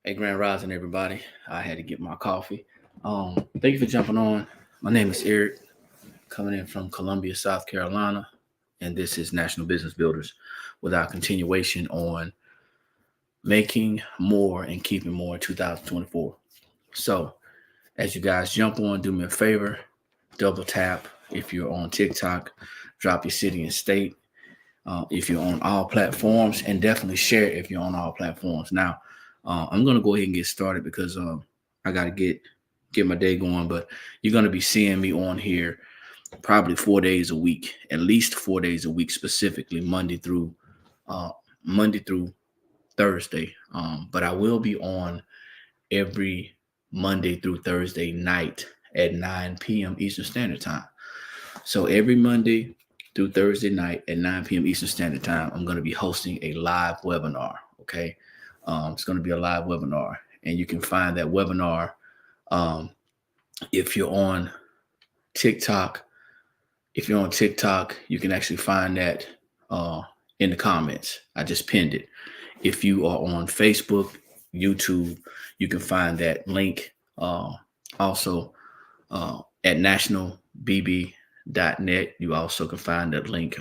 Hey, Grand Rising, everybody. I had to get my coffee. Thank you for jumping on. My name is Eric, coming in from Columbia, South Carolina, and this is National Business Builders with our continuation on making more and keeping more in 2024. So, as you guys jump on, do me a favor, double tap if you're on TikTok, drop your city and state. If you're on all platforms, and definitely share if you're on all platforms. Now, I'm gonna go ahead and get started because I gotta get my day going. But you're gonna be seeing me on here probably 4 days a week, at least 4 days a week, specifically uh, Monday through Thursday. But I will be on every Monday through Thursday night at 9 p.m. Eastern Standard Time. So every Monday through Thursday night at 9 p.m. Eastern Standard Time, I'm going to be hosting a live webinar. Okay. It's going to be a live webinar, and you can find that webinar um, if you're on TikTok. If you're on TikTok, you can actually find that in the comments. I just pinned it. If you are on Facebook, YouTube, you can find that link also at nationalbb.net. You also can find that link.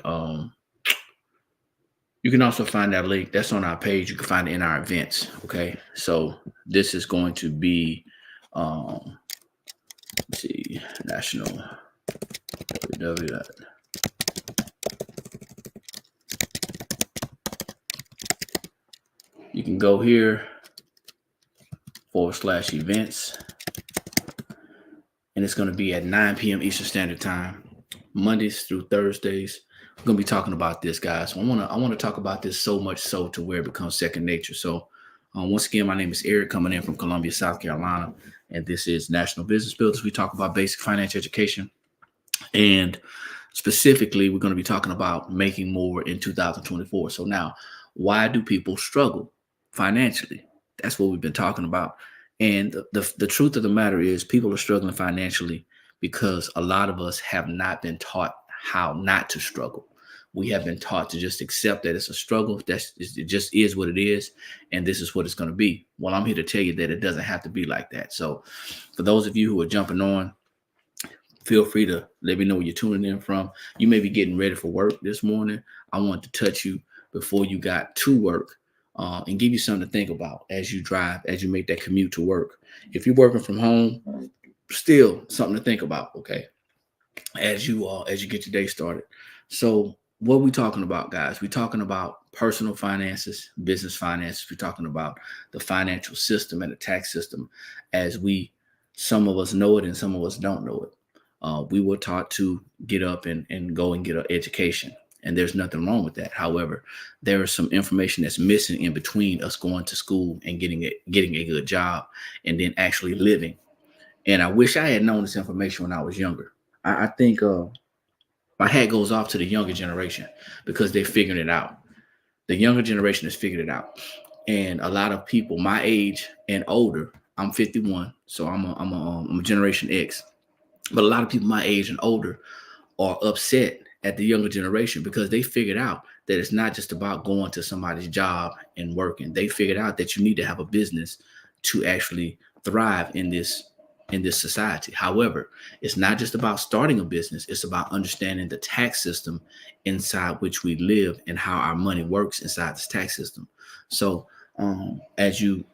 You can also find that link that's on our page. You can find it in our events. Okay. So this is going to be, let's see, national. You can go here /events, and it's going to be at 9 p.m. Eastern Standard Time, Mondays through Thursdays. I'm going to be talking about this, guys. I want to talk about this so much so to where it becomes second nature. So once again, my name is Eric, coming in from Columbia, South Carolina, and this is National Business Builders. We talk about basic financial education, and specifically, we're going to be talking about making more in 2024. So now, why do people struggle financially? That's what we've been talking about. And the truth of the matter is, people are struggling financially because a lot of us have not been taught how not to struggle. We have been taught to just accept that it's a struggle. It just is what it is, and this is what it's going to be. Well, I'm here to tell you that it doesn't have to be like that. So for those of you who are jumping on, feel free to let me know where you're tuning in from. You may be getting ready for work this morning. I want to touch you before you got to work and give you something to think about as you drive, as you make that commute to work. If you're working from home, still something to think about, okay, as you get your day started. So what are we talking about, guys? We're talking about personal finances, business finances. We're talking about the financial system and the tax system as some of us know it and some of us don't know it. We were taught to get up and go and get an education, and there's nothing wrong with that. However, there is some information that's missing in between us going to school and getting a good job and then actually living. And I wish I had known this information when I was younger. I think my hat goes off to the younger generation because they're figuring it out. The younger generation has figured it out, and a lot of people my age and older. I'm 51, so I'm a Generation X. But a lot of people my age and older are upset at the younger generation because they figured out that it's not just about going to somebody's job and working. They figured out that you need to have a business to actually thrive in this society. However, it's not just about starting a business. It's about understanding the tax system inside which we live and how our money works inside this tax system. So as you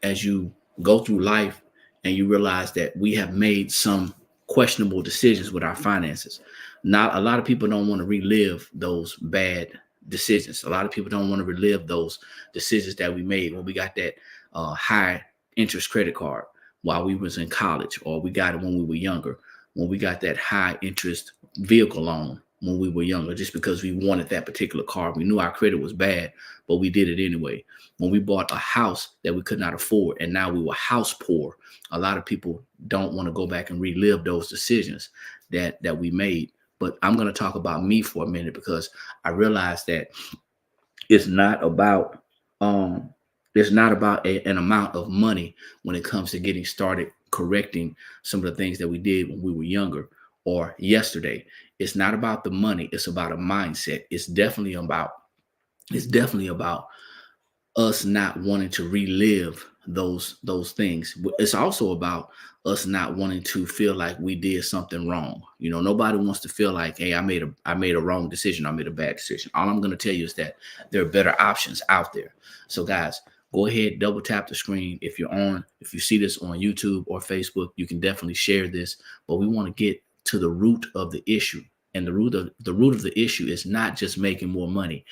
go through life and you realize that we have made some questionable decisions with our finances. Not a lot of people don't want to relive those bad decisions. A lot of people don't want to relive those decisions that we made when we got that high interest credit card while we was in college, or we got it when we were younger, when we got that high interest vehicle loan when we were younger, just because we wanted that particular car. We knew our credit was bad, but we did it anyway. When we bought a house that we could not afford, and now we were house poor. A lot of people don't want to go back and relive those decisions that we made. But I'm going to talk about me for a minute because I realized that it's not about an amount of money when it comes to getting started correcting some of the things that we did when we were younger or yesterday. It's not about the money. It's about a mindset. It's definitely about us not wanting to relive those things. It's also about us not wanting to feel like we did something wrong. Nobody wants to feel like, hey, I made a wrong decision. I made a bad decision. All I'm going to tell you is that there are better options out there. So guys, go ahead, double tap the screen. If you see this on YouTube or Facebook, you can definitely share this. But we want to get to the root of the issue. And the root of the issue is not just making more money.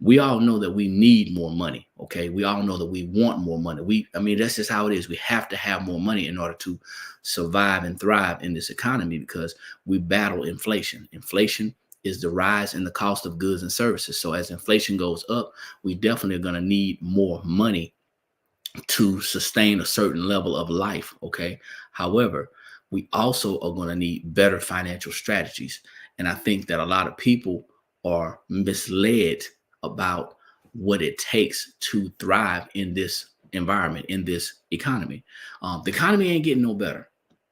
We all know that we need more money. Okay. We all know that we want more money. That's just how it is. We have to have more money in order to survive and thrive in this economy, because we battle inflation. Inflation is the rise in the cost of goods and services. So as inflation goes up, we definitely are going to need more money to sustain a certain level of life. Okay. However, we also are going to need better financial strategies. And I think that a lot of people are misled about what it takes to thrive in this environment, in this economy. The economy ain't getting no better.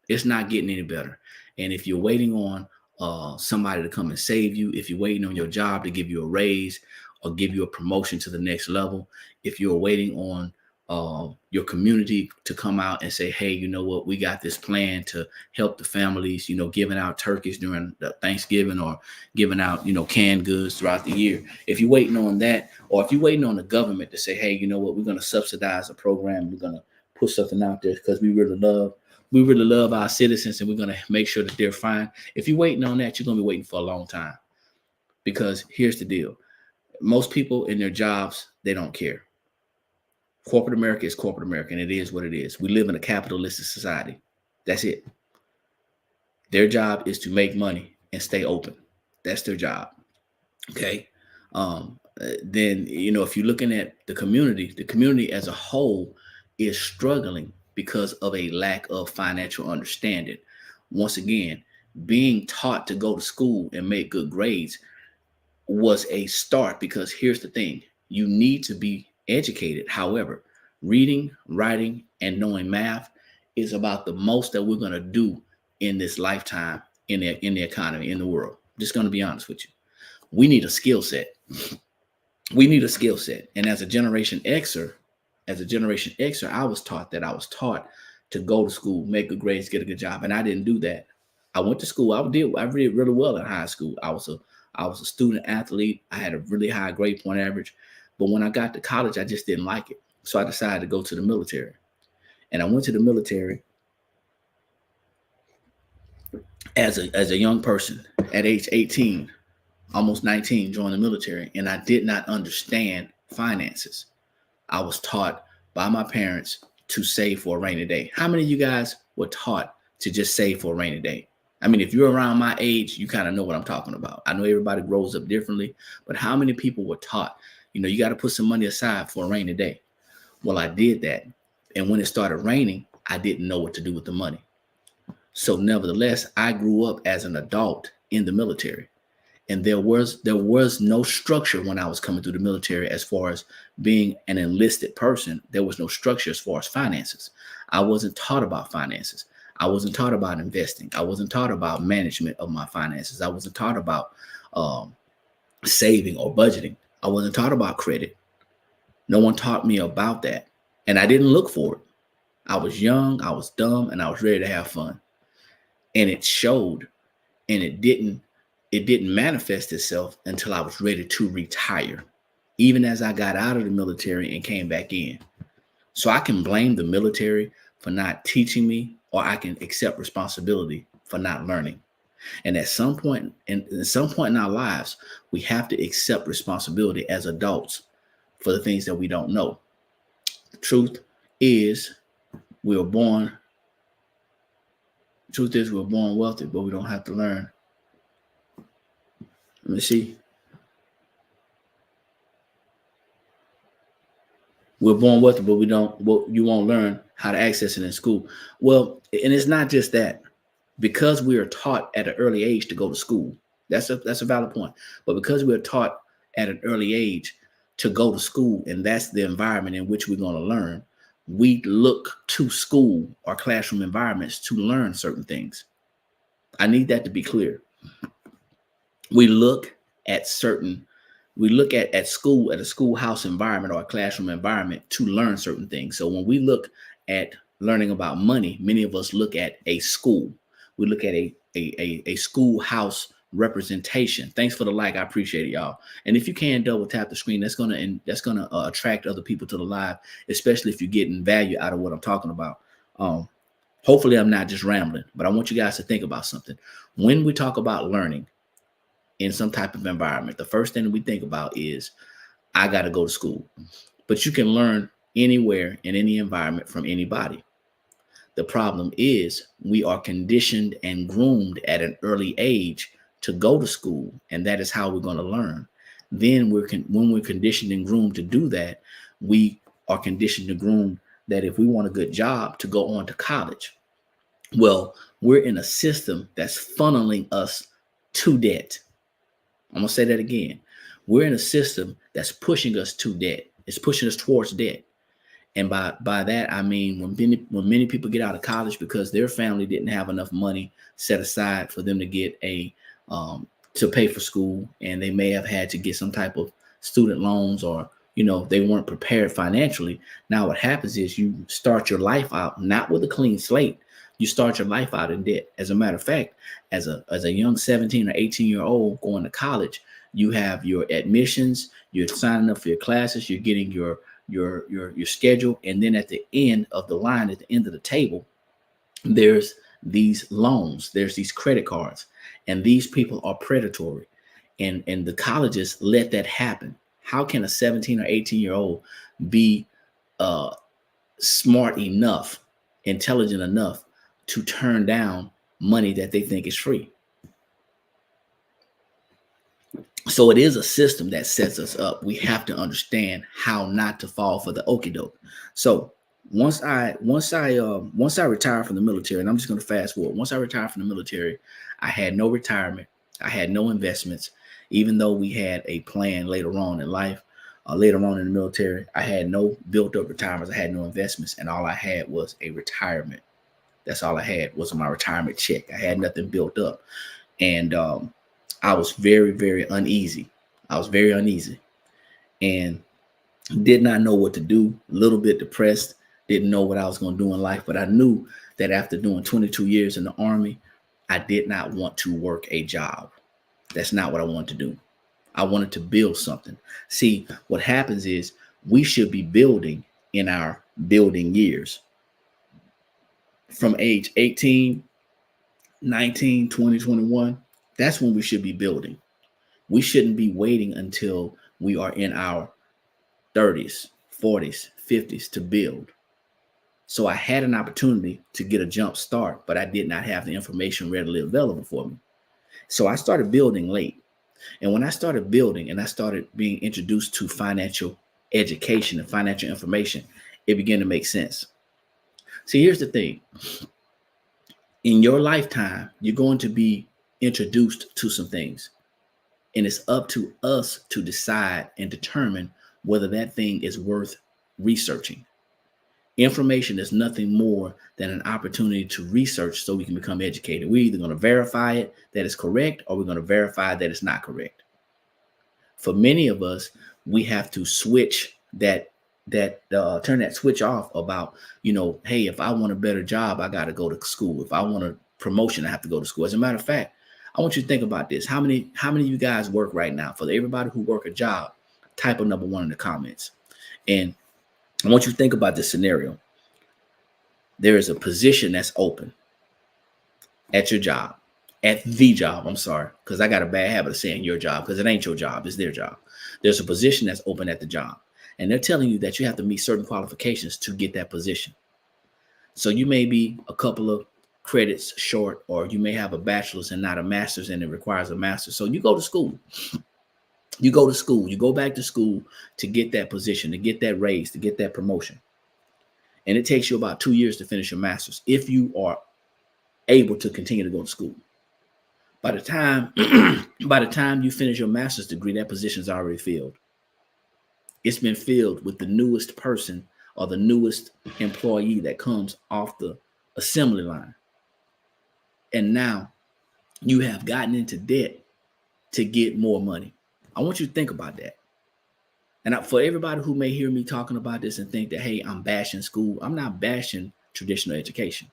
It's not getting any better. And if you're waiting on somebody to come and save you, if you're waiting on your job to give you a raise or give you a promotion to the next level, if you're waiting on your community to come out and say, hey, you know what, we got this plan to help the families, giving out turkeys during the Thanksgiving or giving out, canned goods throughout the year. If you're waiting on that, or if you're waiting on the government to say, hey, you know what, we're going to subsidize a program, we're going to put something out there because we really love our citizens and we're going to make sure that they're fine. If you're waiting on that, you're going to be waiting for a long time, because here's the deal. Most people in their jobs, they don't care. Corporate America is corporate America, and it is what it is. We live in a capitalistic society. That's it. Their job is to make money and stay open. That's their job. Okay. Then, if you're looking at the community as a whole is struggling because of a lack of financial understanding. Once again, being taught to go to school and make good grades was a start, because here's the thing. You need to be educated. However, reading, writing, and knowing math is about the most that we're going to do in this lifetime in the economy, in the world. I'm just going to be honest with you. We need a skill set. We need a skill set. And as a Generation Xer, I was taught to go to school, make good grades, get a good job. And I didn't do that. I went to school. I did really well in high school. I was a student athlete. I had a really high grade point average. But when I got to college, I just didn't like it. So I decided to go to the military. And I went to the military as a young person at age 18, almost 19, joined the military. And I did not understand finances. I was taught by my parents to save for a rainy day. How many of you guys were taught to just save for a rainy day? If you're around my age, you kind of know what I'm talking about. I know everybody grows up differently, but how many people were taught, you got to put some money aside for a rainy day? Well, I did that. And when it started raining, I didn't know what to do with the money. So nevertheless, I grew up as an adult in the military. And there was no structure when I was coming through the military as far as being an enlisted person. There was no structure as far as finances. I wasn't taught about finances. I wasn't taught about investing. I wasn't taught about management of my finances. I wasn't taught about saving or budgeting. I wasn't taught about credit. No one taught me about that. And I didn't look for it. I was young, I was dumb, and I was ready to have fun. And it showed, and it didn't manifest itself until I was ready to retire, even as I got out of the military and came back in. So I can blame the military for not teaching me, or I can accept responsibility for not learning. And at some point in our lives, we have to accept responsibility as adults for the things that we don't know. The truth is we're born wealthy, but we don't have to learn. Let me see. We're born wealthy, but you won't learn how to access it in school. Well, and it's not just that. Because we are taught at an early age to go to school, that's a valid point. But because we're taught at an early age to go to school, and that's the environment in which we're going to learn, we look to school or classroom environments to learn certain things. I need that to be clear. We look at certain We look at school, at a schoolhouse environment or a classroom environment to learn certain things. So when we look at learning about money, many of us look at a school. We look at a schoolhouse representation. Thanks for the like. I appreciate it, y'all. And if you can double tap the screen, that's gonna attract other people to the live, especially if you're getting value out of what I'm talking about. Hopefully I'm not just rambling, but I want you guys to think about something. When we talk about learning in some type of environment, the first thing that we think about is I got to go to school. But you can learn anywhere in any environment from anybody. The problem is we are conditioned and groomed at an early age to go to school, and that is how we're going to learn. Then when we're conditioned and groomed to do that, we are conditioned and groomed that if we want a good job, to go on to college. Well, we're in a system that's funneling us to debt. I'm going to say that again. We're in a system that's pushing us to debt. It's pushing us towards debt. And by that, I mean, when many people get out of college because their family didn't have enough money set aside for them to get to pay for school, and they may have had to get some type of student loans, or, they weren't prepared financially. Now what happens is you start your life out not with a clean slate. You start your life out in debt. As a matter of fact, as a young 17 or 18-year-old going to college, you have your admissions, you're signing up for your classes, you're getting your schedule, and then at the end of the line, at the end of the table, there's these loans, there's these credit cards, and these people are predatory, and the colleges let that happen. How can a 17 or 18-year-old be smart enough, intelligent enough to turn down money that they think is free? So it is a system that sets us up. We have to understand how not to fall for the okie doke. So once I retired from the military, and I'm just going to fast forward. Once I retired from the military, I had no retirement. I had no investments, even though we had a plan later on in life. Later on in the military, I had no built up retirements. I had no investments, and all I had was a retirement. That's all I had was my retirement check. I had nothing built up, and I was very, very uneasy. I was very uneasy and did not know what to do. A little bit depressed. Didn't know what I was going to do in life, but I knew that after doing 22 years in the Army, I did not want to work a job. That's not what I wanted to do. I wanted to build something. See, what happens is we should be building in our building years. From age 18, 19, 20, 21, that's when we should be building. We shouldn't be waiting until we are in our 30s, 40s, 50s to build. So I had an opportunity to get a jump start, but I did not have the information readily available for me. So I started building late. And when I started building and I started being introduced to financial education and financial information, it began to make sense. See, here's the thing. In your lifetime, you're going to be introduced to some things, and it's up to us to decide and determine whether that thing is worth researching. Information is nothing more than an opportunity to research so we can become educated. We're either going to verify it that it's correct, or we're going to verify that it's not correct. For many of us, we have to switch turn that switch off about, hey, if I want a better job, I got to go to school. If I want a promotion, I have to go to school. As a matter of fact, I want you to think about this. How many of you guys work right now? For everybody who work a job, type a number 1 in the comments. And I want you to think about this scenario. There is a position that's open at your job, at the job. I'm sorry, because I got a bad habit of saying your job, because it ain't your job, it's their job. There's a position that's open at the job, and they're telling you that you have to meet certain qualifications to get that position. So you may be a couple of credits short, or you may have a bachelor's and not a master's, and it requires a master's. So you go to school. You go back to school to get that position, to get that raise, to get that promotion. And it takes you about 2 years to finish your master's if you are able to continue to go to school. By the time you finish your master's degree, that position is already filled. It's been filled with the newest person or the newest employee that comes off the assembly line. And now you have gotten into debt to get more money. I want you to think about that. And for everybody who may hear me talking about this and think that, hey, I'm bashing school, I'm not bashing traditional education.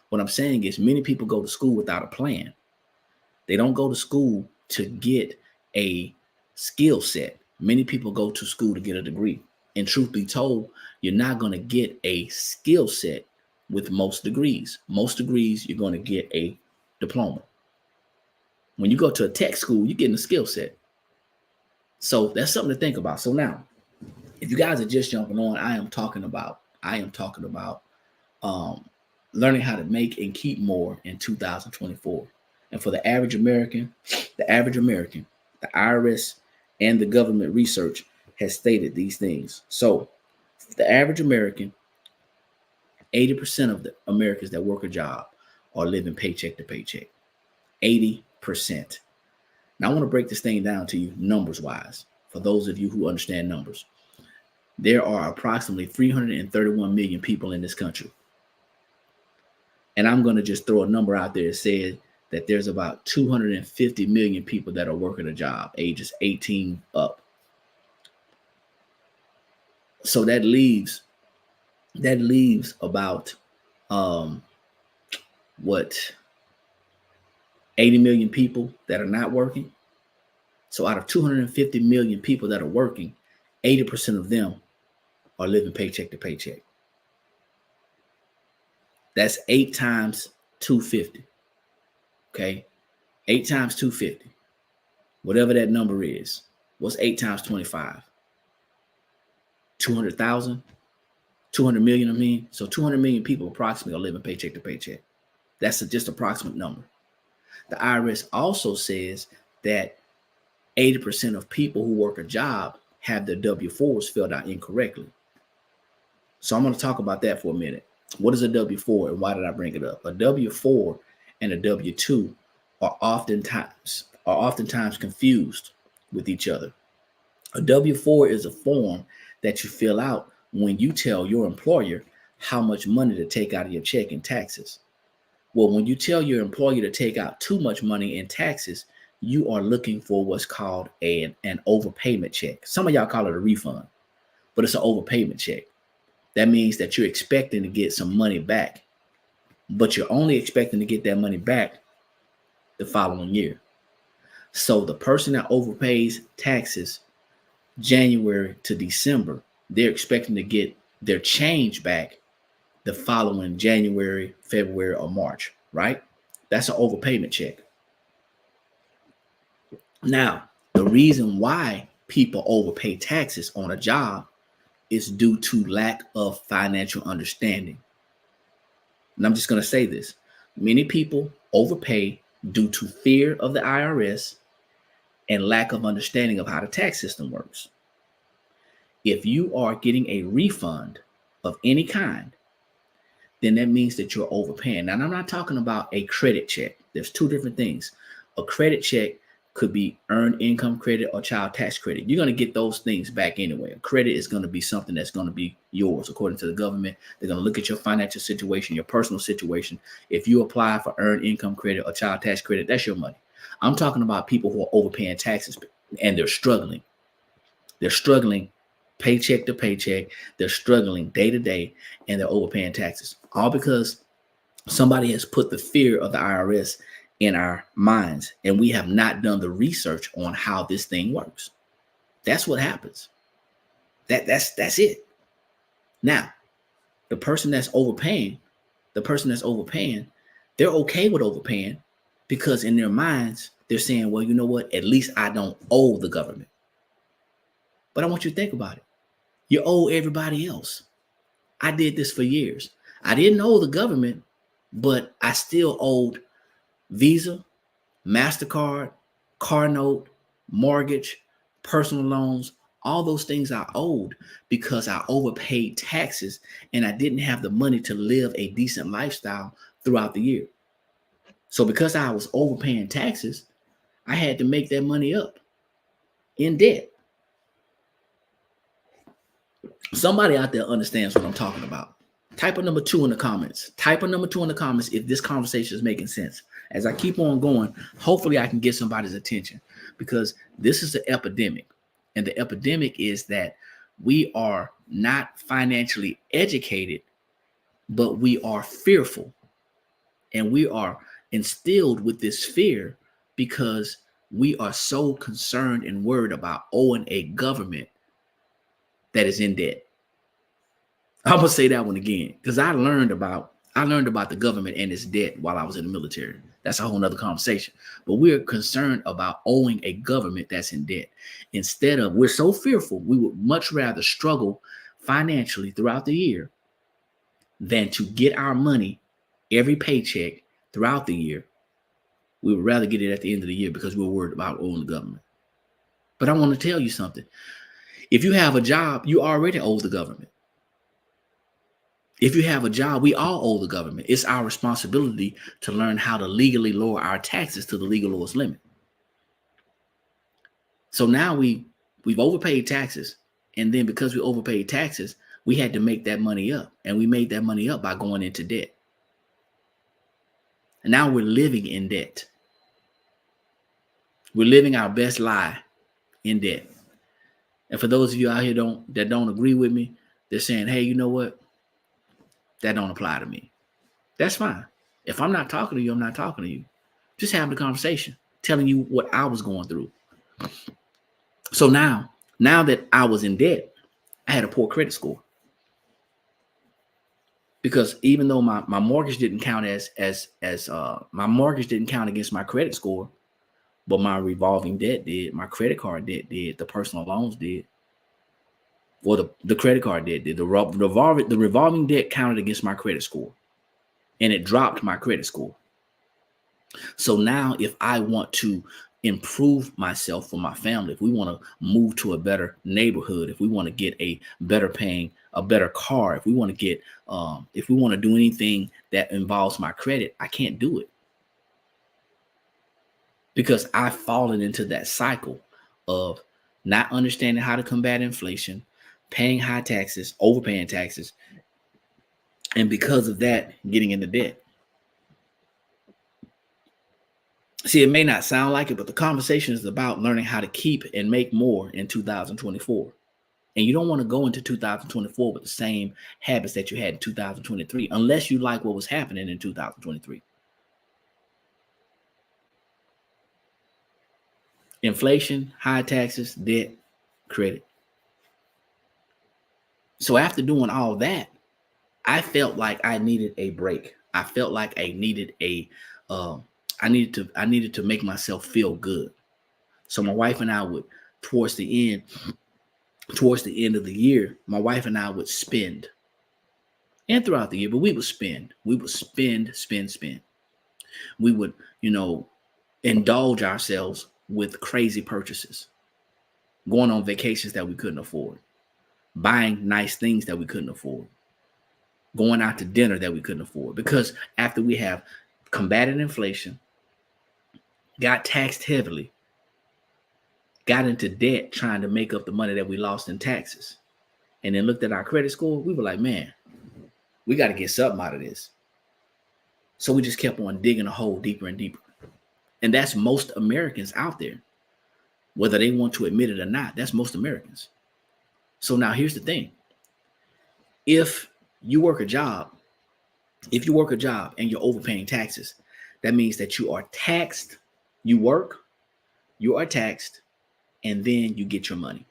What I'm saying is many people go to school without a plan. They don't go to school to get a skill set. Many people go to school to get a degree. And truth be told, you're not going to get a skill set with most degrees. Most degrees, you're going to get a diploma. When you go to a tech school, you're getting a skill set. So that's something to think about. So now, if you guys are just jumping on, I am talking about learning how to make and keep more in 2024. And for the average American, the IRS and the government research has stated these things. So the average American, 80% of the Americans that work a job are living paycheck to paycheck. 80%. Now I want to break this thing down to you numbers wise. For those of you who understand numbers, there are approximately 331 million people in this country. And I'm going to just throw a number out there that says that there's about 250 million people that are working a job, ages 18 up. So that leaves about 80 million people that are not working. So out of 250 million people that are working, 80% of them are living paycheck to paycheck. That's 8 times 250. Okay, 8 times 250, whatever that number is. What's 8 times 25? 200,000, 200 million. I mean, so 200 million people approximately are living paycheck to paycheck. That's just approximate number. The IRS also says that 80% of people who work a job have their W-4s filled out incorrectly. So I'm going to talk about that for a minute. What is a W-4 and why did I bring it up? A W-4 and a W-2 are oftentimes confused with each other. A W-4 is a form that you fill out when you tell your employer how much money to take out of your check in taxes. Well, when you tell your employer to take out too much money in taxes, you are looking for what's called an overpayment check. Some of y'all call it a refund, but it's an overpayment check. That means that you're expecting to get some money back, but you're only expecting to get that money back the following year. So the person that overpays taxes January to December, they're expecting to get their change back the following January, February, or March, right? That's an overpayment check. Now, the reason why people overpay taxes on a job is due to lack of financial understanding. And I'm just going to say this. Many people overpay due to fear of the IRS and lack of understanding of how the tax system works. If you are getting a refund of any kind, then that means that you're overpaying. Now, I'm not talking about a credit check. There's two different things. A credit check could be earned income credit or child tax credit. You're going to get those things back anyway. A credit is going to be something that's going to be yours. According to the government, they're going to look at your financial situation, your personal situation. If you apply for earned income credit or child tax credit, that's your money. I'm talking about people who are overpaying taxes and they're struggling. They're struggling paycheck to paycheck. They're struggling day to day and they're overpaying taxes. All because somebody has put the fear of the IRS in our minds, and we have not done the research on how this thing works. That's what happens. That's it. Now, the person that's overpaying, they're okay with overpaying because in their minds, they're saying, well, you know what? At least I don't owe the government. But I want you to think about it. You owe everybody else. I did this for years. I didn't owe the government, but I still owed Visa, MasterCard, car note, mortgage, personal loans, all those things I owed because I overpaid taxes and I didn't have the money to live a decent lifestyle throughout the year. So because I was overpaying taxes, I had to make that money up in debt. Somebody out there understands what I'm talking about. Type a number 2 in the comments. Type a number 2 in the comments if this conversation is making sense. As I keep on going, hopefully I can get somebody's attention because this is an epidemic. And the epidemic is that we are not financially educated, but we are fearful. And we are instilled with this fear because we are so concerned and worried about owing a government that is in debt. I'm gonna say that one again because I learned about the government and its debt while I was in the military. That's a whole nother conversation. But we're concerned about owing a government that's in debt. Instead of, we're so fearful, we would much rather struggle financially throughout the year than to get our money every paycheck throughout the year. We would rather get it at the end of the year because we're worried about owing the government. But I want to tell you something. If you have a job, you already owe the government. If you have a job, we all owe the government. It's our responsibility to learn how to legally lower our taxes to the legal lowest limit. So now we've overpaid taxes. And then because we overpaid taxes, we had to make that money up. And we made that money up by going into debt. And now we're living in debt. We're living our best lie in debt. And for those of you out here that don't agree with me, they're saying, hey, you know what? That don't apply to me. That's fine. If I'm not talking to you, I'm not talking to you. Just having a conversation, telling you what I was going through. So now that I was in debt, I had a poor credit score. Because even though my mortgage didn't count my mortgage didn't count against my credit score, but my revolving debt did, my credit card debt did, the personal loans did. Well, the credit card debt did. The revolving debt counted against my credit score, and it dropped my credit score. So now if I want to improve myself for my family, if we want to move to a better neighborhood, if we want to get a better car, if we want to do anything that involves my credit, I can't do it. Because I've fallen into that cycle of not understanding how to combat inflation, paying high taxes, overpaying taxes, and because of that, getting into debt. See, it may not sound like it, but the conversation is about learning how to keep and make more in 2024. And you don't want to go into 2024 with the same habits that you had in 2023, unless you like what was happening in 2023. Inflation, high taxes, debt, credit. So after doing all that, I felt like I needed a break. I felt like I needed I needed to make myself feel good. So my wife and I would, towards the end of the year, my wife and I would spend. And throughout the year, but we would spend. We would spend. We would, indulge ourselves with crazy purchases, going on vacations that we couldn't afford, buying nice things that we couldn't afford, going out to dinner that we couldn't afford. Because after we have combated inflation, got taxed heavily, got into debt trying to make up the money that we lost in taxes, and then looked at our credit score, we were like, man, we got to get something out of this. So we just kept on digging a hole deeper and deeper. And that's most Americans out there, whether they want to admit it or not. That's most Americans. So now here's the thing. If you work a job and you're overpaying taxes, that means that you are taxed. You work, you are taxed, and then you get your money.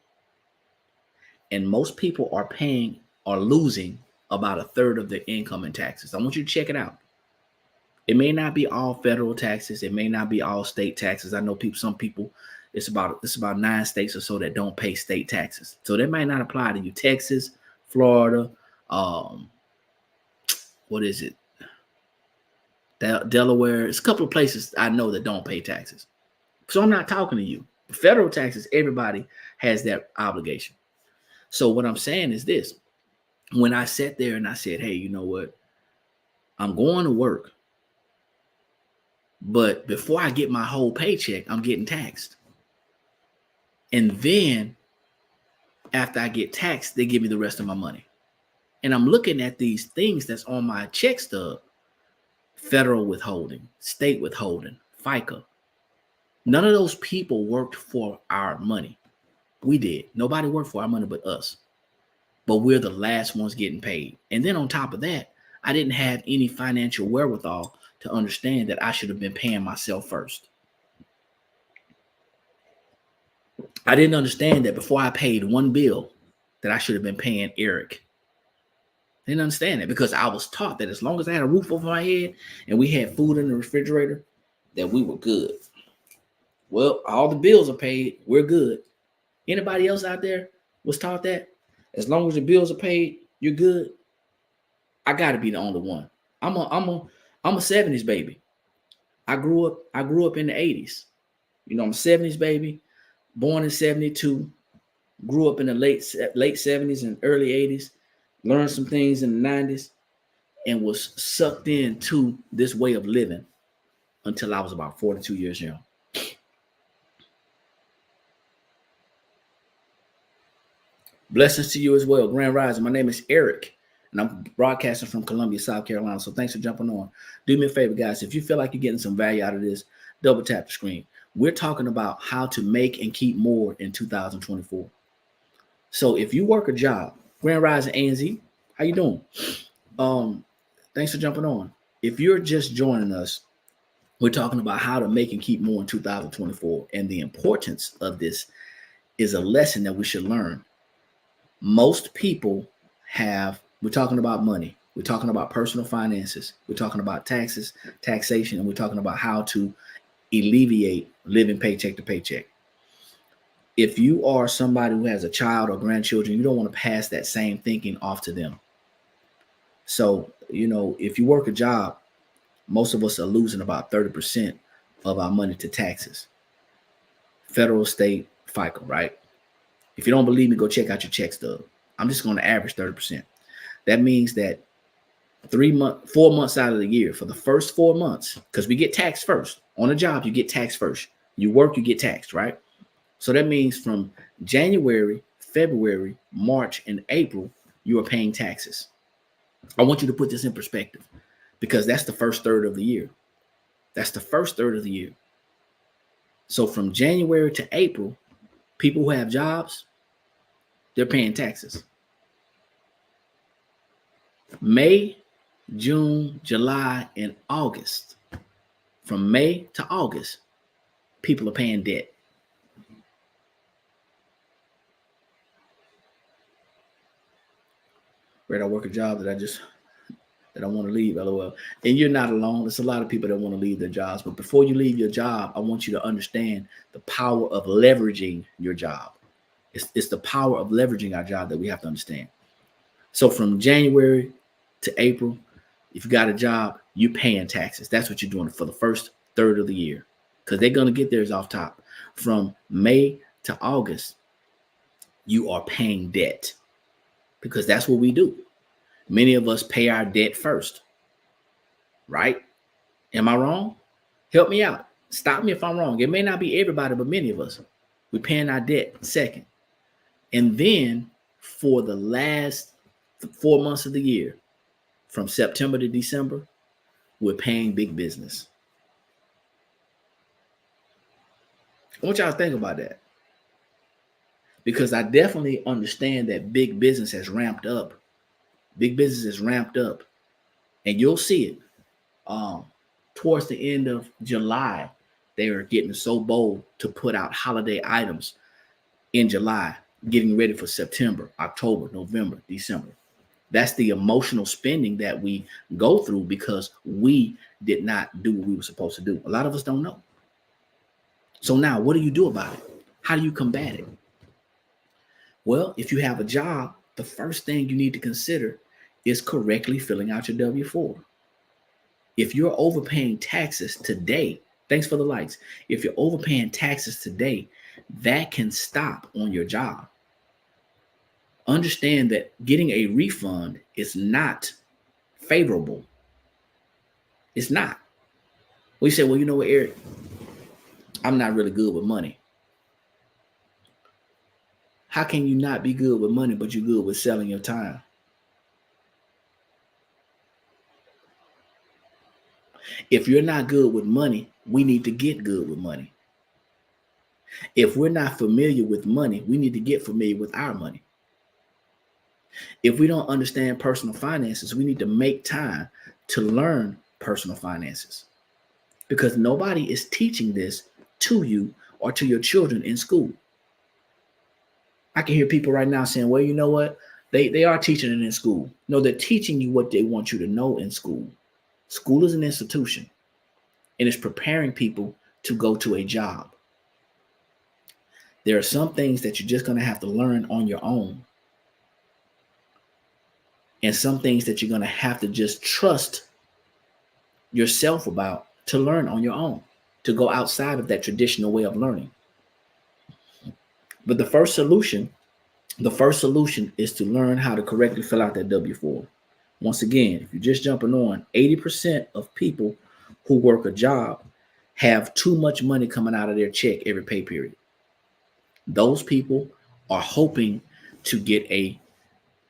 And most people are losing about a third of their income in taxes. I want you to check it out. It may not be all federal taxes. It may not be all state taxes. I know some people, it's about 9 states or so that don't pay state taxes. So that might not apply to you. Texas, Florida, what is it? Delaware. It's a couple of places I know that don't pay taxes. So I'm not talking to you. Federal taxes, everybody has that obligation. So what I'm saying is this. When I sat there and I said, hey, you know what? I'm going to work. But before I get my whole paycheck, I'm getting taxed. And then after I get taxed, they give me the rest of my money. And I'm looking at these things that's on my check stub. Federal withholding, state withholding, FICA, None of those people worked for our money. We did. Nobody worked for our money but us. But we're the last ones getting paid. And then on top of that, I didn't have any financial wherewithal to understand that I should have been paying myself first. I didn't understand that before I paid one bill that I should have been paying Eric. I didn't understand that because I was taught that as long as I had a roof over my head and we had food in the refrigerator, that we were good. Well, all the bills are paid. We're good. Anybody else out there was taught that? As long as the bills are paid, you're good. I gotta be the only one. I'm a 70s baby. I grew up in the 80s. You know, I'm a 70s baby, born in 72, grew up in the late 70s and early 80s, learned some things in the 90s, and was sucked into this way of living until I was about 42 years young. Blessings to you as well. Grand Rising. My name is Eric, and I'm broadcasting from Columbia, South Carolina. So thanks for jumping on. Do me a favor, guys. If you feel like you're getting some value out of this, double tap the screen. We're talking about how to make and keep more in 2024. So if you work a job, Grand Rising ANZ, how you doing? Thanks for jumping on. If you're just joining us, we're talking about how to make and keep more in 2024. And the importance of this is a lesson that we should learn. Most people we're talking about money. We're talking about personal finances. We're talking about taxes, taxation, and we're talking about how to alleviate living paycheck to paycheck. If you are somebody who has a child or grandchildren, you don't want to pass that same thinking off to them. So, you know, if you work a job, most of us are losing about 30% of our money to taxes. Federal, state, FICA, right? If you don't believe me, go check out your check stub. I'm just going to average 30%. That means that 4 months out of the year, for the first 4 months, because we get taxed first. On a job, you get taxed first. You work, you get taxed, right? So that means from January, February, March, and April, you are paying taxes. I want you to put this in perspective because that's the first third of the year. That's the first third of the year. So from January to April, people who have jobs, they're paying taxes. May, June, July, and August. From May to August, people are paying debt. Right, I work a job that I want to leave, LOL. And you're not alone. There's a lot of people that want to leave their jobs. But before you leave your job, I want you to understand the power of leveraging your job. It's the power of leveraging our job that we have to understand. So from January to April, if you got a job, you're paying taxes. That's what you're doing for the first third of the year because they're going to get theirs off top. From May to August, you are paying debt because that's what we do. Many of us pay our debt first, right? Am I wrong? Help me out. Stop me if I'm wrong. It may not be everybody, but many of us. We're paying our debt second. And then for the last 4 months of the year, from September to December, we're paying big business. I want y'all to think about that. Because I definitely understand that big business has ramped up. Big business is ramped up. And you'll see it. Towards the end of July, they are getting so bold to put out holiday items in July, getting ready for September, October, November, December. That's the emotional spending that we go through because we did not do what we were supposed to do. A lot of us don't know. So now what do you do about it? How do you combat it? Well, if you have a job, the first thing you need to consider is correctly filling out your W-4. If you're overpaying taxes today, thanks for the likes. If you're overpaying taxes today, that can stop on your job. Understand that getting a refund is not favorable. It's not. We say, well, you know what, Eric, I'm not really good with money. How can you not be good with money, but you're good with selling your time? If you're not good with money, we need to get good with money. If we're not familiar with money, we need to get familiar with our money. If we don't understand personal finances, we need to make time to learn personal finances, because nobody is teaching this to you or to your children in school. I can hear people right now saying, well, you know what? They are teaching it in school. No, they're teaching you what they want you to know in school. School is an institution, and it's preparing people to go to a job. There are some things that you're just going to have to learn on your own, and some things that you're going to have to just trust yourself about to learn on your own, to go outside of that traditional way of learning. But the first solution is to learn how to correctly fill out that W-4. Once again, if you're just jumping on, 80% of people who work a job have too much money coming out of their check every pay period. Those people are hoping to get a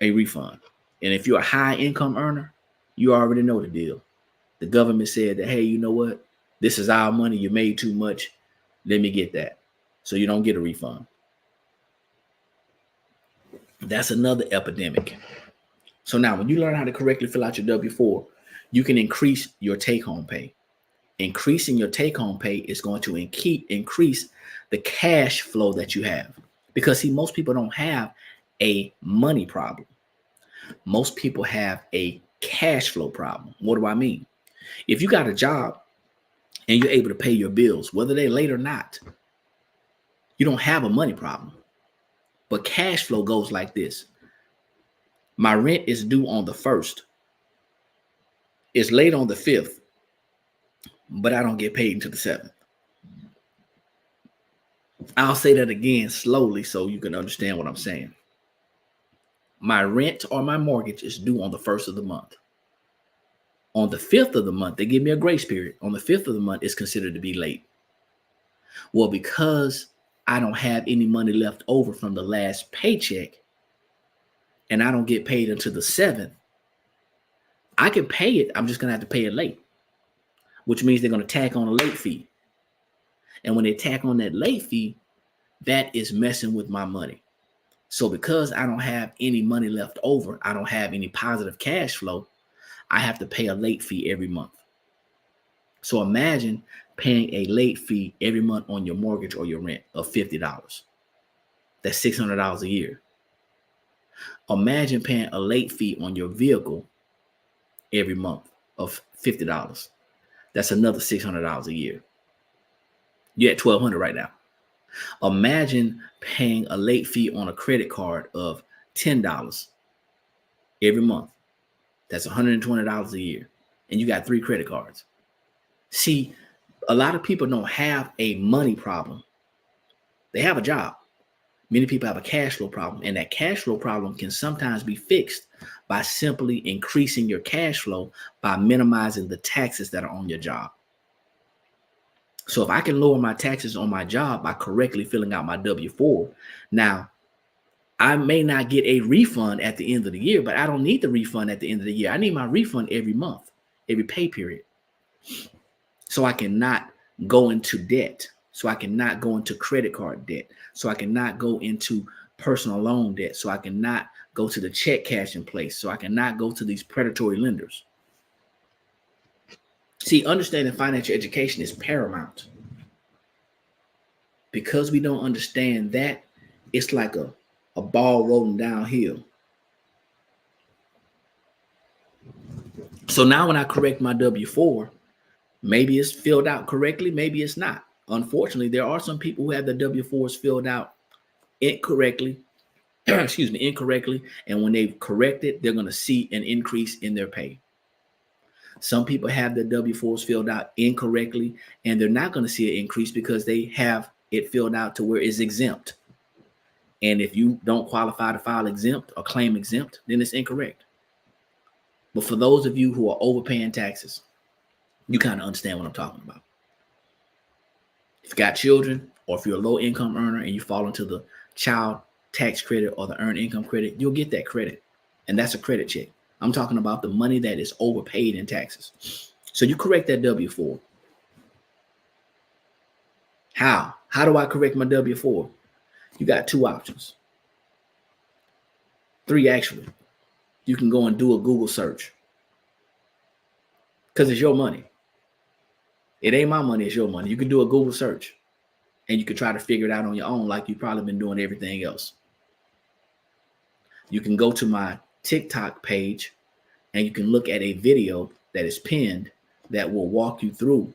refund. And if you're a high income earner, you already know the deal. The government said that, hey, you know what? This is our money. You made too much. Let me get that. So you don't get a refund. That's another epidemic. So now when you learn how to correctly fill out your W-4, you can increase your take-home pay. Increasing your take-home pay is going to increase the cash flow that you have. Because, see, most people don't have a money problem. Most people have a cash flow problem. What do I mean? If you got a job and you're able to pay your bills, whether they're late or not, you don't have a money problem. But cash flow goes like this. My rent is due on the 1st. It's late on the 5th, but I don't get paid until the 7th. I'll say that again slowly so you can understand what I'm saying. My rent or my mortgage is due on the 1st of the month. On the 5th of the month, they give me a grace period. On the 5th of the month, it's considered to be late. Well, because I don't have any money left over from the last paycheck and I don't get paid until the 7th, I can pay it. I'm just going to have to pay it late, which means they're going to tack on a late fee. And when they tack on that late fee, that is messing with my money. So because I don't have any money left over, I don't have any positive cash flow, I have to pay a late fee every month. So imagine paying a late fee every month on your mortgage or your rent of $50. That's $600 a year. Imagine paying a late fee on your vehicle every month of $50. That's another $600 a year. You're at $1,200 right now. Imagine paying a late fee on a credit card of $10 every month. That's $120 a year. And you got 3 credit cards. See, a lot of people don't have a money problem. They have a job. Many people have a cash flow problem. And that cash flow problem can sometimes be fixed by simply increasing your cash flow by minimizing the taxes that are on your job. So if I can lower my taxes on my job by correctly filling out my W-4, now I may not get a refund at the end of the year, but I don't need the refund at the end of the year. I need my refund every month, every pay period. So I cannot go into debt. So I cannot go into credit card debt. So I cannot go into personal loan debt. So I cannot go to the check cashing place. So I cannot go to these predatory lenders. See, understanding financial education is paramount. Because we don't understand that, it's like a ball rolling downhill. So now when I correct my W-4, maybe it's filled out correctly, maybe it's not. Unfortunately, there are some people who have the W-4s filled out incorrectly, and when they correct it, they're going to see an increase in their pay. Some people have their W-4s filled out incorrectly, and they're not going to see an increase because they have it filled out to where it's exempt. And if you don't qualify to file exempt or claim exempt, then it's incorrect. But for those of you who are overpaying taxes, you kind of understand what I'm talking about. If you got children, or if you're a low income earner and you fall into the child tax credit or the earned income credit, you'll get that credit. And that's a credit check. I'm talking about the money that is overpaid in taxes. So you correct that W-4. How? How do I correct my W-4? You got two options. Three, actually. You can go and do a Google search. Because it's your money. It ain't my money, it's your money. You can do a Google search. And you can try to figure it out on your own like you've probably been doing everything else. You can go to my TikTok page and you can look at a video that is pinned that will walk you through,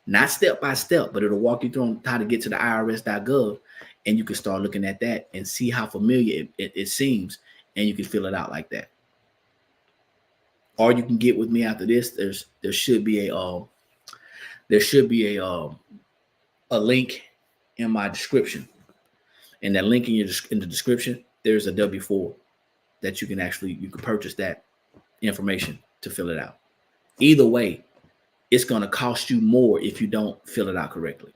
not step by step, but it'll walk you through on how to get to the irs.gov, and you can start looking at that and see how familiar it seems, and you can fill it out like that. Or you can get with me after this. There should be a link in my description, and that link in the description, there's a W-4 that you can purchase that information to fill it out. Either way, it's going to cost you more if you don't fill it out correctly.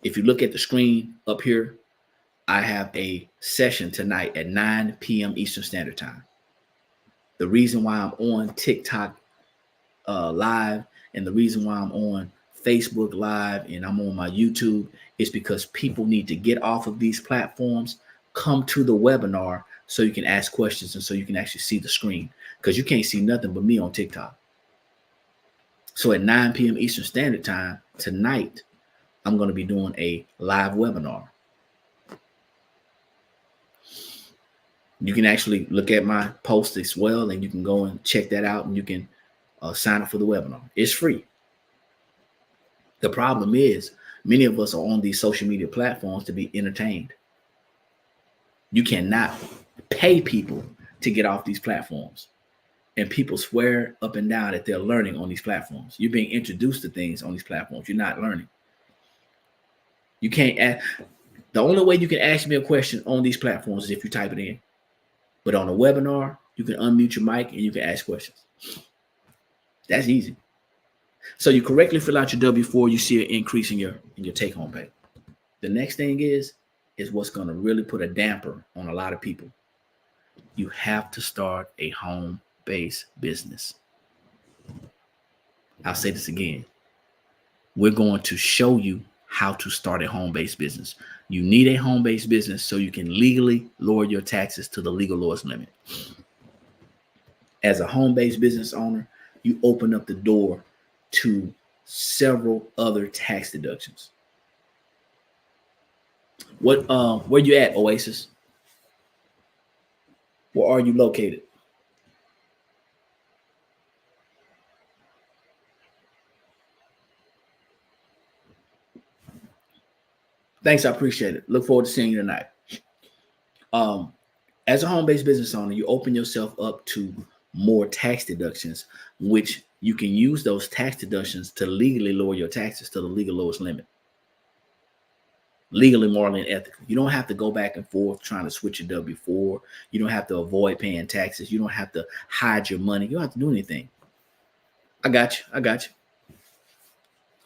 If you look at the screen up here, I have a session tonight at 9 p.m. Eastern Standard Time. The reason why I'm on TikTok live and the reason why I'm on Facebook live and I'm on my YouTube is because people need to get off of these platforms, come to the webinar so you can ask questions and so you can actually see the screen, because you can't see nothing but me on TikTok. So at 9 p.m. Eastern Standard Time tonight, I'm going to be doing a live webinar. You can actually look at my post as well, and you can go and check that out, and you can sign up for the webinar. It's free. The problem is many of us are on these social media platforms to be entertained. You cannot pay people to get off these platforms. And people swear up and down that they're learning on these platforms. You're being introduced to things on these platforms. You're not learning. You can't ask. The only way you can ask me a question on these platforms is if you type it in. But on a webinar, you can unmute your mic and you can ask questions. That's easy. So you correctly fill out your W-4, you see an increase in your take-home pay. The next thing is what's going to really put a damper on a lot of people. You have to start a home-based business. I'll say this again. We're going to show you how to start a home-based business. You need a home-based business so you can legally lower your taxes to the legal lowest limit. As a home-based business owner, you open up the door to several other tax deductions. Where you at, Oasis? Where are you located? Thanks, I appreciate it. Look forward to seeing you tonight. As a home-based business owner, you open yourself up to more tax deductions, which you can use those tax deductions to legally lower your taxes to the legal lowest limit. Legally, morally, and ethically. You don't have to go back and forth trying to switch your W-4. You don't have to avoid paying taxes. You don't have to hide your money. You don't have to do anything. I got you.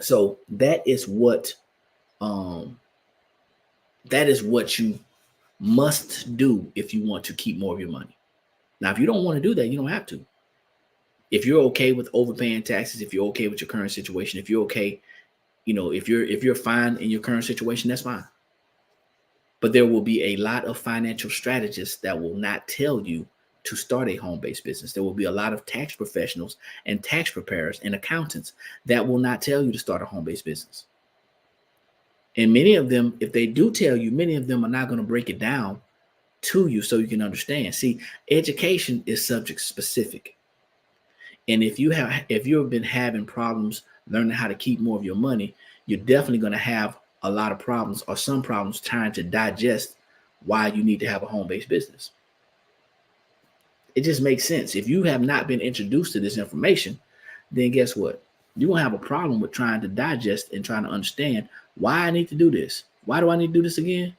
So that is what you must do if you want to keep more of your money. Now, if you don't want to do that, you don't have to. If you're okay with overpaying taxes, if you're okay with your current situation, if you're okay, if you're fine in your current situation, that's fine. But there will be a lot of financial strategists that will not tell you to start a home-based business. There will be a lot of tax professionals and tax preparers and accountants that will not tell you to start a home-based business. And many of them, if they do tell you, many of them are not going to break it down to you so you can understand. See, education is subject specific. And if you've been having problems learning how to keep more of your money, you're definitely going to have a lot of problems or some problems trying to digest why you need to have a home-based business. It just makes sense. If you have not been introduced to this information, then guess what? You're going to have a problem with trying to digest and trying to understand why I need to do this. Why do I need to do this again?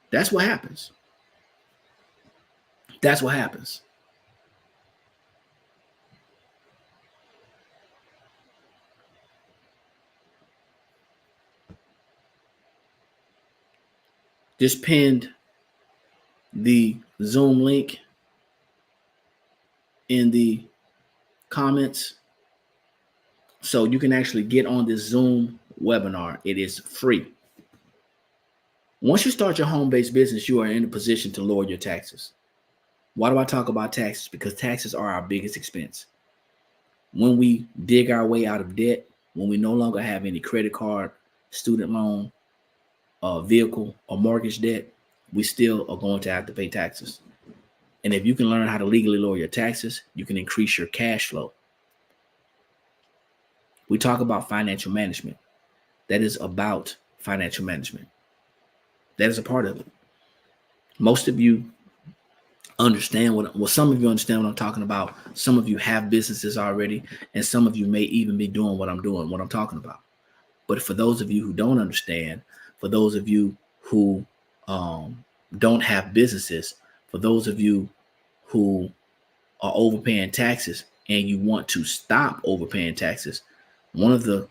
That's what happens. That's what happens. Just pinned the Zoom link in the comments so you can actually get on this Zoom webinar. It is free. Once you start your home-based business, you are in a position to lower your taxes. Why do I talk about taxes? Because taxes are our biggest expense. When we dig our way out of debt, when we no longer have any credit card, student loan, vehicle, or mortgage debt, we still are going to have to pay taxes. And if you can learn how to legally lower your taxes, you can increase your cash flow. We talk about financial management. That is about financial management. That is a part of it. Most of you understand some of you understand what I'm talking about. Some of you have businesses already, and some of you may even be doing what I'm doing, what I'm talking about. But for those of you who don't understand, for those of you who don't have businesses, for those of you who are overpaying taxes and you want to stop overpaying taxes, one of the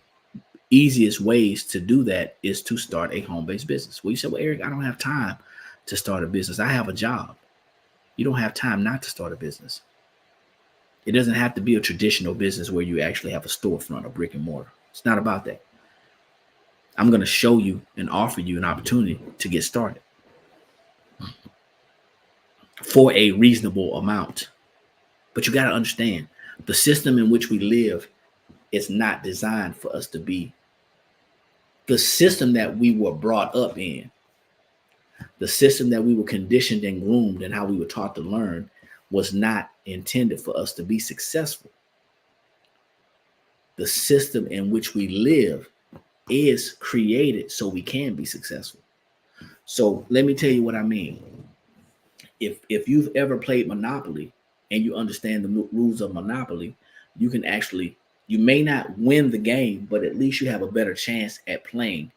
easiest ways to do that is to start a home-based business. Well, you say, well, Eric, I don't have time to start a business. I have a job. You don't have time not to start a business. It doesn't have to be a traditional business where you actually have a storefront or brick and mortar. It's not about that. I'm going to show you and offer you an opportunity to get started for a reasonable amount. But you got to understand, the system in which we live is not designed for us to be the system that we were brought up in. The system that we were conditioned and groomed and how we were taught to learn was not intended for us to be successful. The system in which we live is created so we can be successful. So let me tell you what I mean. If you've ever played Monopoly and you understand the rules of Monopoly, you may not win the game, but at least you have a better chance at playing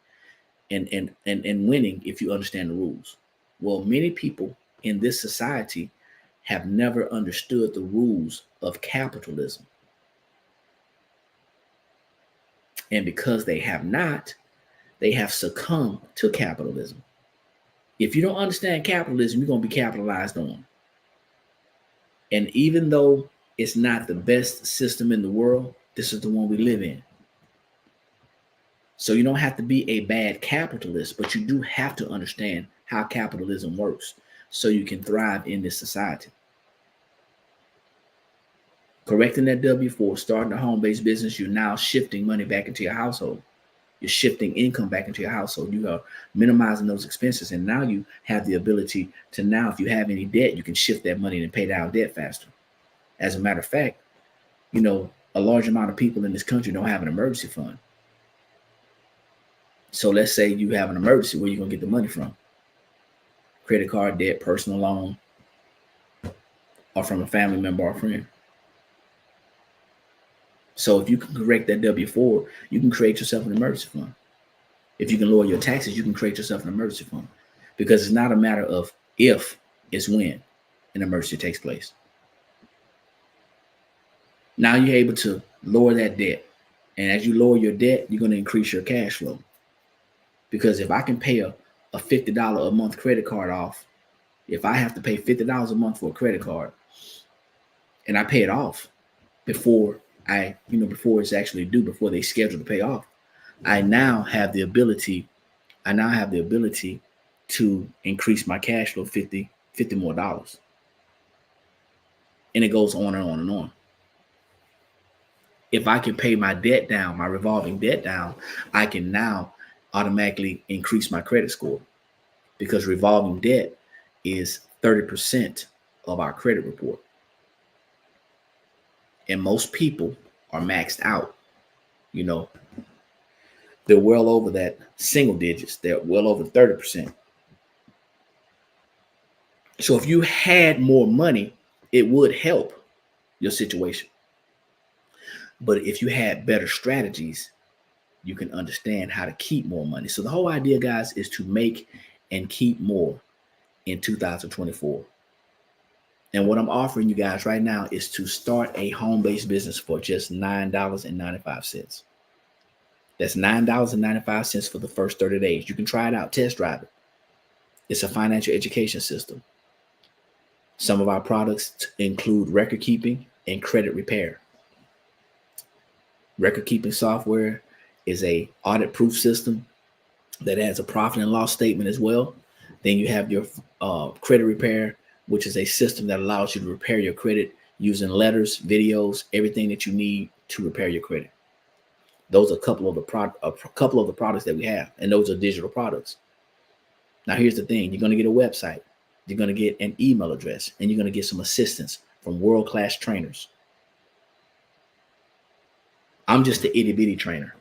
and winning if you understand the rules. Well, many people in this society have never understood the rules of capitalism. And because they have not, they have succumbed to capitalism. If you don't understand capitalism, you're going to be capitalized on. And even though it's not the best system in the world, this is the one we live in. So you don't have to be a bad capitalist, but you do have to understand how capitalism works so you can thrive in this society. Correcting that W-4, starting a home-based business, you're now shifting money back into your household. You're shifting income back into your household. You are minimizing those expenses. And now you have the ability to now, if you have any debt, you can shift that money and pay down debt faster. As a matter of fact, a large amount of people in this country don't have an emergency fund. So let's say you have an emergency, where you're going to get the money from? Credit card debt, personal loan, or from a family member or friend. So if you can correct that W-4, you can create yourself an emergency fund. If you can lower your taxes, you can create yourself an emergency fund. Because it's not a matter of if, it's when an emergency takes place. Now you're able to lower that debt. And as you lower your debt, you're going to increase your cash flow. Because if I can pay a $50 a month credit card off, if I have to pay $50 a month for a credit card and I pay it off before it's actually due, before they schedule to pay off, I now have the ability to increase my cash flow $50 more dollars. And it goes on and on and on. If I can pay my debt down, my revolving debt down, I can now automatically increase my credit score, because revolving debt is 30% of our credit report. And most people are maxed out. They're well over that single digits. They're well over 30%. So if you had more money, it would help your situation. But if you had better strategies, you can understand how to keep more money. So the whole idea, guys, is to make and keep more in 2024. And what I'm offering you guys right now is to start a home-based business for just $9.95. That's $9.95 for the first 30 days. You can try it out, test drive it. It's a financial education system. Some of our products include record keeping and credit repair. Record keeping software is a audit proof system that has a profit and loss statement as well. Then you have your credit repair, which is a system that allows you to repair your credit using letters, videos, everything that you need to repair your credit. Those are a couple of the products that we have, and those are digital products. Now, here's the thing: you're going to get a website, you're going to get an email address, and you're going to get some assistance from world-class trainers. I'm just the itty bitty trainer.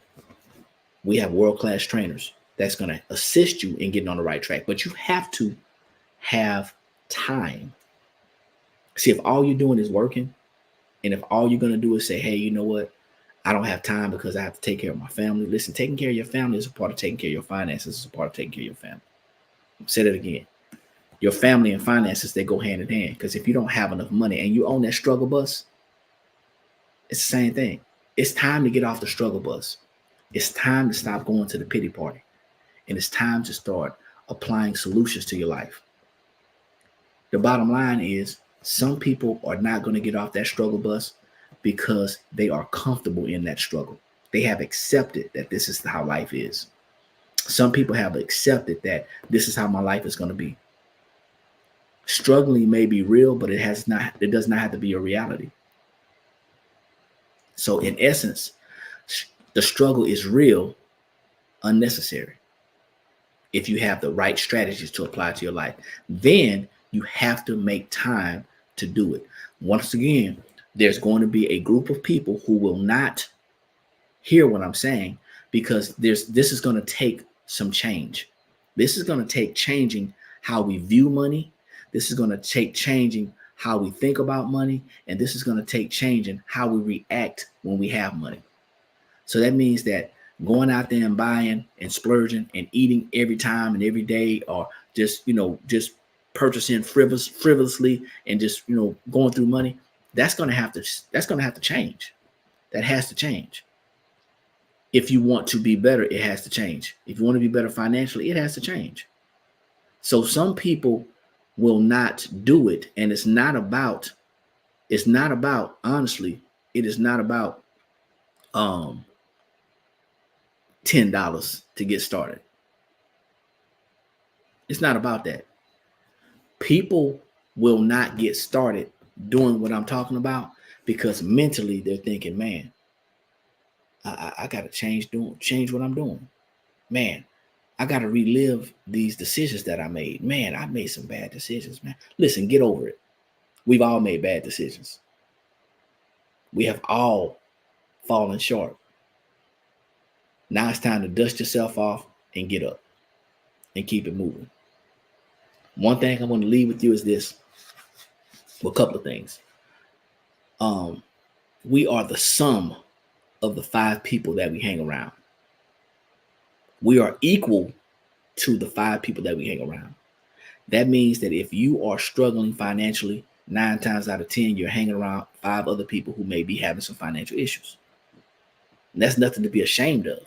We have world-class trainers that's going to assist you in getting on the right track, but you have to have time. See, if all you're doing is working, and if all you're going to do is say, hey, you know what? I don't have time because I have to take care of my family. Listen, taking care of your family is a part of taking care of your finances. It's a part of taking care of your family. Say that again. Your family and finances, they go hand in hand. Because if you don't have enough money and you own that struggle bus, it's the same thing. It's time to get off the struggle bus. It's time to stop going to the pity party. And it's time to start applying solutions to your life. The bottom line is some people are not going to get off that struggle bus because they are comfortable in that struggle. They have accepted that this is how life is. Some people have accepted that this is how my life is going to be. Struggling may be real, but it does not have to be a reality. So in essence, the struggle is real, unnecessary. If you have the right strategies to apply to your life, then you have to make time to do it. Once again, there's going to be a group of people who will not hear what I'm saying because this is going to take some change. This is going to take changing how we view money. This is going to take changing how we think about money. And this is going to take changing how we react when we have money. So that means that going out there and buying and splurging and eating every time and every day, or just purchasing frivolously and just, going through money, that's going to have to change. That has to change. If you want to be better, it has to change. If you want to be better financially, it has to change. So some people will not do it. And it's not about, honestly, it is not about $10 to get started. It's not about that. People will not get started doing what I'm talking about because mentally they're thinking, man, I got to change what I'm doing. Man, I got to relive these decisions that I made. Man, I made some bad decisions, man. Listen, get over it. We've all made bad decisions. We have all fallen short. Now it's time to dust yourself off and get up and keep it moving. One thing I want to leave with you is this. Well, a couple of things. We are the sum of the 5 people that we hang around. We are equal to the 5 people that we hang around. That means that if you are struggling financially, 9 times out of 10, you're hanging around 5 other people who may be having some financial issues. And that's nothing to be ashamed of.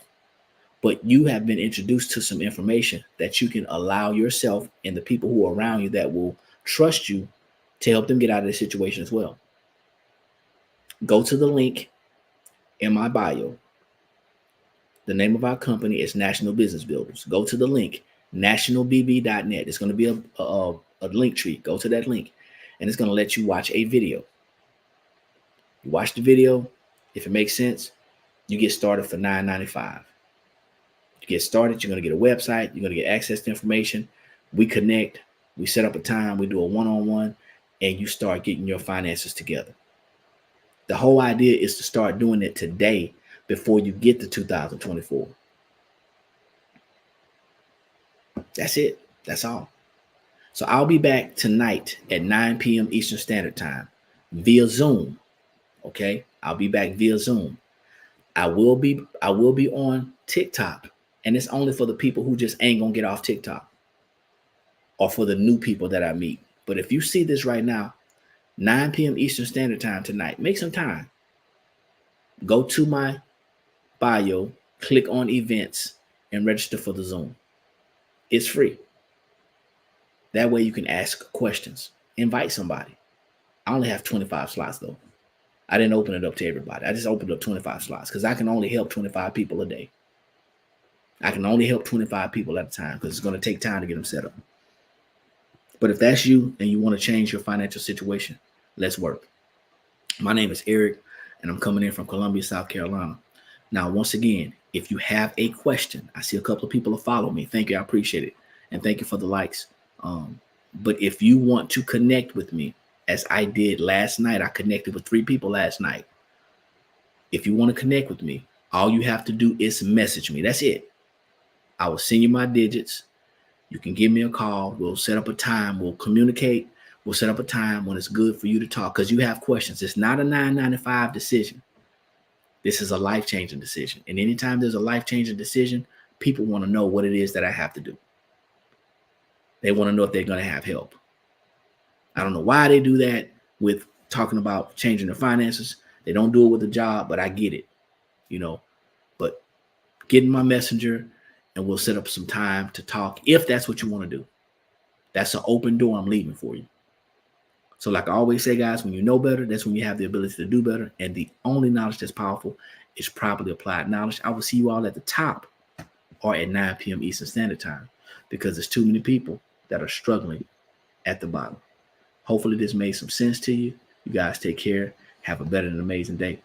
But you have been introduced to some information that you can allow yourself and the people who are around you that will trust you to help them get out of this situation as well. Go to the link in my bio. The name of our company is National Business Builders. Go to the link, nationalbb.net. It's going to be a link tree. Go to that link, and it's going to let you watch a video. You watch the video. If it makes sense, you get started for $9.95. You get started, you're going to get a website. You're going to get access to information. We connect. We set up a time. We do a one-on-one, and you start getting your finances together. The whole idea is to start doing it today before you get to 2024. That's it. That's all. So I'll be back tonight at 9 p.m. Eastern Standard Time via Zoom. Okay? I'll be back via Zoom. I will be on TikTok, and it's only for the people who just ain't gonna get off TikTok, or for the new people that I meet. But if you see this right now, 9 p.m. Eastern Standard Time tonight, make some time. Go to my bio, click on events, and register for the Zoom. It's free. That way you can ask questions. Invite somebody. I only have 25 slots though. I didn't open it up to everybody. I just opened up 25 slots because I can only help 25 people a day. I can only help 25 people at a time because it's going to take time to get them set up. But if that's you and you want to change your financial situation, let's work. My name is Eric, and I'm coming in from Columbia, South Carolina. Now, once again, if you have a question, I see a couple of people have followed me. Thank you. I appreciate it. And thank you for the likes. But if you want to connect with me, as I did last night, I connected with 3 people last night. If you want to connect with me, all you have to do is message me. That's it. I will send you my digits. You can give me a call. We'll set up a time. We'll communicate. We'll set up a time when it's good for you to talk because you have questions. It's not a 995 decision. This is a life-changing decision. And anytime there's a life-changing decision, people want to know what it is that I have to do. They want to know if they're going to have help. I don't know why they do that with talking about changing their finances. They don't do it with a job, but I get it, But get in my messenger and we'll set up some time to talk if that's what you want to do. That's an open door I'm leaving for you. So like I always say, guys, when you know better, that's when you have the ability to do better. And the only knowledge that's powerful is properly applied knowledge. I will see you all at the top or at 9 p.m. Eastern Standard Time because there's too many people that are struggling at the bottom. Hopefully this made some sense to you. You guys take care. Have a better and amazing day.